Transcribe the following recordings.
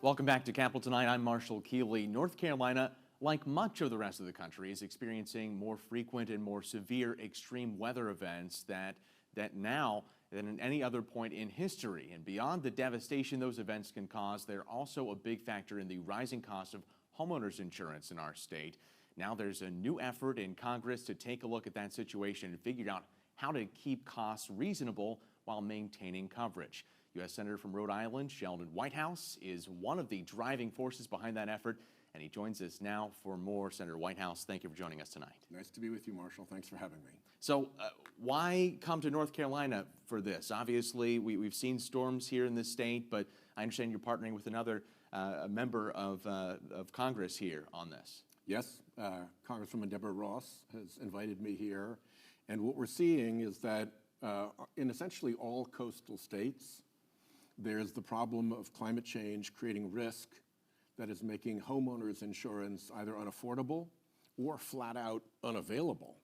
Welcome back to Capital Tonight. I'm Marshall Keeley. North Carolina, like much of the rest of the country, is experiencing more frequent and more severe extreme weather events that now than at any other point in history. And beyond the devastation those events can cause, they're also a big factor in the rising cost of homeowners insurance in our state. Now there's a new effort in Congress to take a look at that situation and figure out how to keep costs reasonable while maintaining coverage. U.S. Senator from Rhode Island, Sheldon Whitehouse, is one of the driving forces behind that effort, and he joins us now for more. Senator Whitehouse, thank you for joining us tonight. Nice to be with you, Marshall. Thanks for having me. So why come to North Carolina for this? Obviously, we've seen storms here in this state, but I understand you're partnering with another member of Congress here on this. Yes, Congresswoman Deborah Ross has invited me here, and what we're seeing is that in essentially all coastal states, there's the problem of climate change creating risk that is making homeowners insurance either unaffordable or flat out unavailable.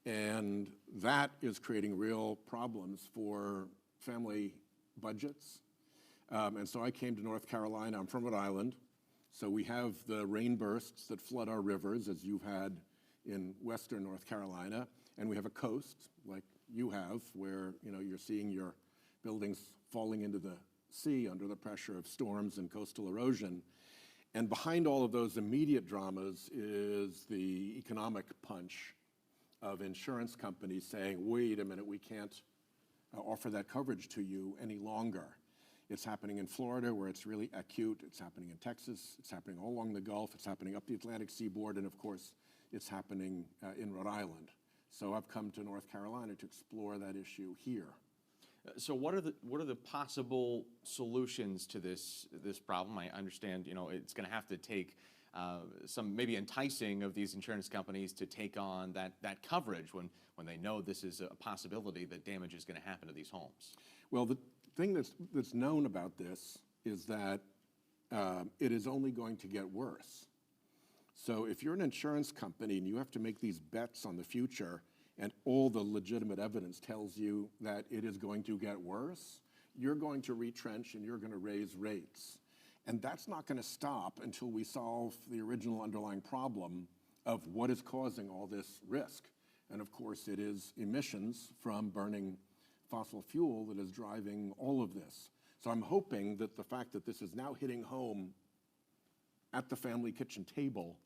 And that is creating real problems for family budgets. And so I came to North Carolina. I'm from Rhode Island. So we have the rain bursts that flood our rivers, as you've had in western North Carolina. And we have a coast, like you have, where you're seeing your buildings falling into the sea under the pressure of storms and coastal erosion. And behind all of those immediate dramas is the economic punch of insurance companies saying, wait a minute, we can't offer that coverage to you any longer. It's happening in Florida, where it's really acute. It's happening in Texas. It's happening all along the Gulf. It's happening up the Atlantic seaboard. And of course, it's happening in Rhode Island. So I've come to North Carolina to explore that issue here. So what are the possible solutions to this problem? I understand it's going to have to take some maybe enticing of these insurance companies to take on that coverage when they know this is a possibility that damage is going to happen to these homes. Well, the thing that's known about this is that it is only going to get worse. So if you're an insurance company and you have to make these bets on the future and all the legitimate evidence tells you that it is going to get worse, you're going to retrench and you're going to raise rates. And that's not going to stop until we solve the original underlying problem of what is causing all this risk. And of course, it is emissions from burning fossil fuel that is driving all of this. So I'm hoping that the fact that this is now hitting home at the family kitchen table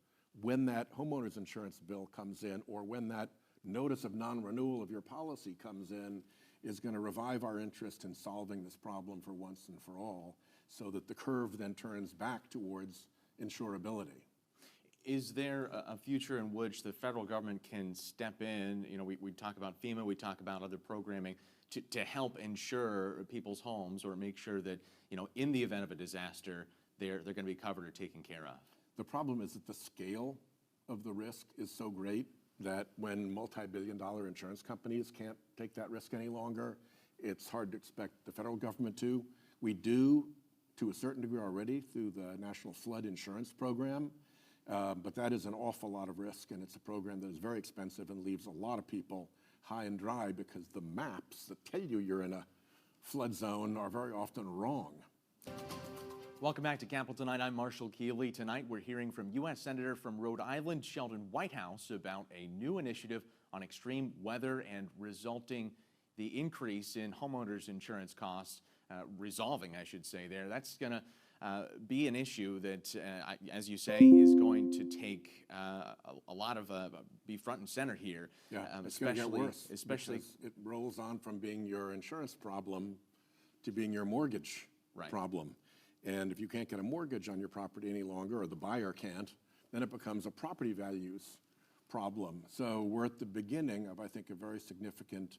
when that homeowner's insurance bill comes in, or when that notice of non-renewal of your policy comes in, is going to revive our interest in solving this problem for once and for all, so that the curve then turns back towards insurability. Is there a future in which the federal government can step in? We talk about FEMA, we talk about other programming to help insure people's homes, or make sure that in the event of a disaster, they're going to be covered or taken care of. The problem is that the scale of the risk is so great that when multi-billion-dollar insurance companies can't take that risk any longer, it's hard to expect the federal government to. We do, to a certain degree already, through the National Flood Insurance Program, but that is an awful lot of risk, and it's a program that is very expensive and leaves a lot of people high and dry because the maps that tell you you're in a flood zone are very often wrong. Welcome back to Capital Tonight. I'm Marshall Keeley. Tonight we're hearing from U.S. Senator from Rhode Island, Sheldon Whitehouse, about a new initiative on extreme weather and the increase in homeowners insurance costs, resolving, I should say there. That's going to be an issue that, as you say, is going to take a lot of, be front and center here. Yeah, it's going to get worse, especially it rolls on from being your insurance problem to being your mortgage problem. And if you can't get a mortgage on your property any longer, or the buyer can't, then it becomes a property values problem. So we're at the beginning of, I think, a very significant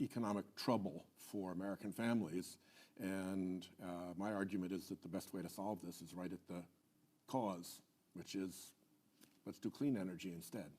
economic trouble for American families. And my argument is that the best way to solve this is right at the cause, which is let's do clean energy instead.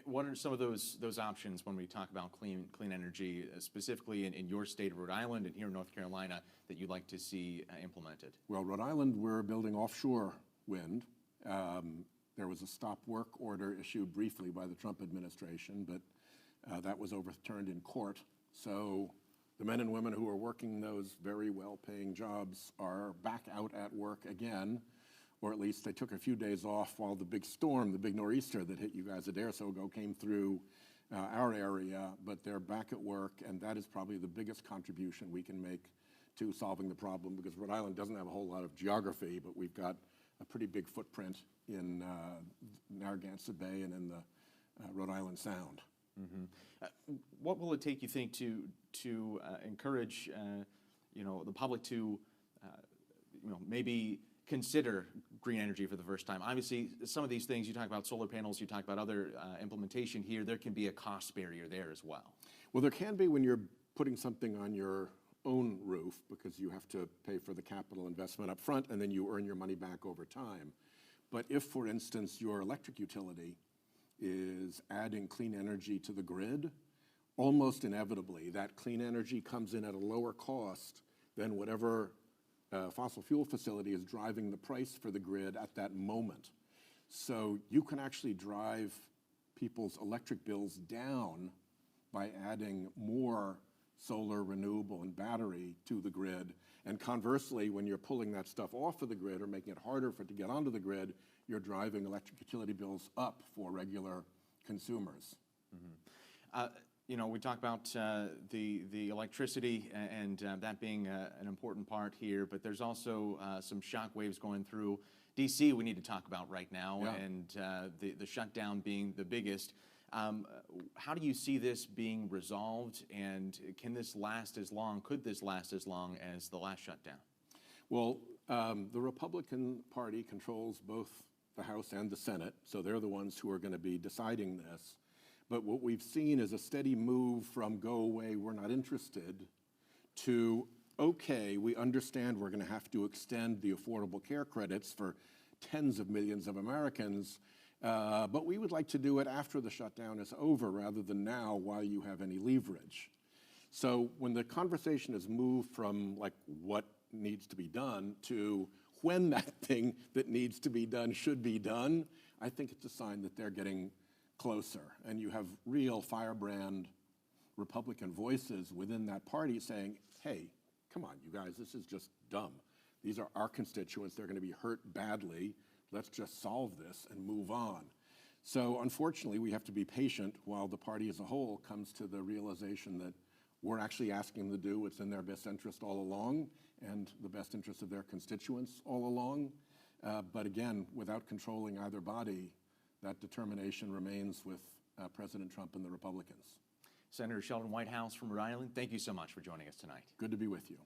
What are some of those options when we talk about clean energy, specifically in your state of Rhode Island and here in North Carolina, that you'd like to see implemented? Well, Rhode Island, we're building offshore wind. There was a stop work order issued briefly by the Trump administration, but that was overturned in court. So the men and women who are working those very well-paying jobs are back out at work work again, or at least they took a few days off while the big storm, the big nor'easter that hit you guys a day or so ago, came through our area, but they're back at work, and that is probably the biggest contribution we can make to solving the problem, because Rhode Island doesn't have a whole lot of geography, but we've got a pretty big footprint in Narragansett Bay and in the Rhode Island Sound. What will it take, you think, to encourage the public to maybe consider green energy for the first time? Obviously, some of these things, you talk about solar panels, you talk about other implementation here, there can be a cost barrier there as well. Well, there can be when you're putting something on your own roof, because you have to pay for the capital investment up front and then you earn your money back over time. But if, for instance, your electric utility is adding clean energy to the grid, almost inevitably that clean energy comes in at a lower cost than whatever fossil fuel facility is driving the price for the grid at that moment. So you can actually drive people's electric bills down by adding more solar, renewable, and battery to the grid. And conversely, when you're pulling that stuff off of the grid or making it harder for it to get onto the grid, you're driving electric utility bills up for regular consumers. We talk about the electricity and that being an important part here, but there's also some shock waves going through D.C. we need to talk about right now, and the shutdown being the biggest. How do you see this being resolved, and can this last as long, could this last as long as the last shutdown? Well, the Republican Party controls both the House and the Senate, so they're the ones who are going to be deciding this. But what we've seen is a steady move from go away, we're not interested, to okay, we understand we're going to have to extend the Affordable Care credits for tens of millions of Americans, but we would like to do it after the shutdown is over rather than now while you have any leverage. So when the conversation has moved from like what needs to be done to when that thing that needs to be done should be done, I think it's a sign that they're getting closer. And you have real firebrand Republican voices within that party saying, hey, come on, you guys, this is just dumb. These are our constituents. They're going to be hurt badly. Let's just solve this and move on. So unfortunately, we have to be patient while the party as a whole comes to the realization that we're actually asking them to do what's in their best interest all along and the best interest of their constituents all along. But again, without controlling either body, that determination remains with President Trump and the Republicans. Senator Sheldon Whitehouse from Rhode Island, thank you so much for joining us tonight. Good to be with you.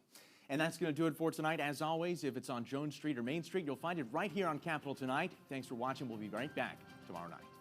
And that's going to do it for tonight. As always, if it's on Jones Street or Main Street, you'll find it right here on Capitol Tonight. Thanks for watching. We'll be right back tomorrow night.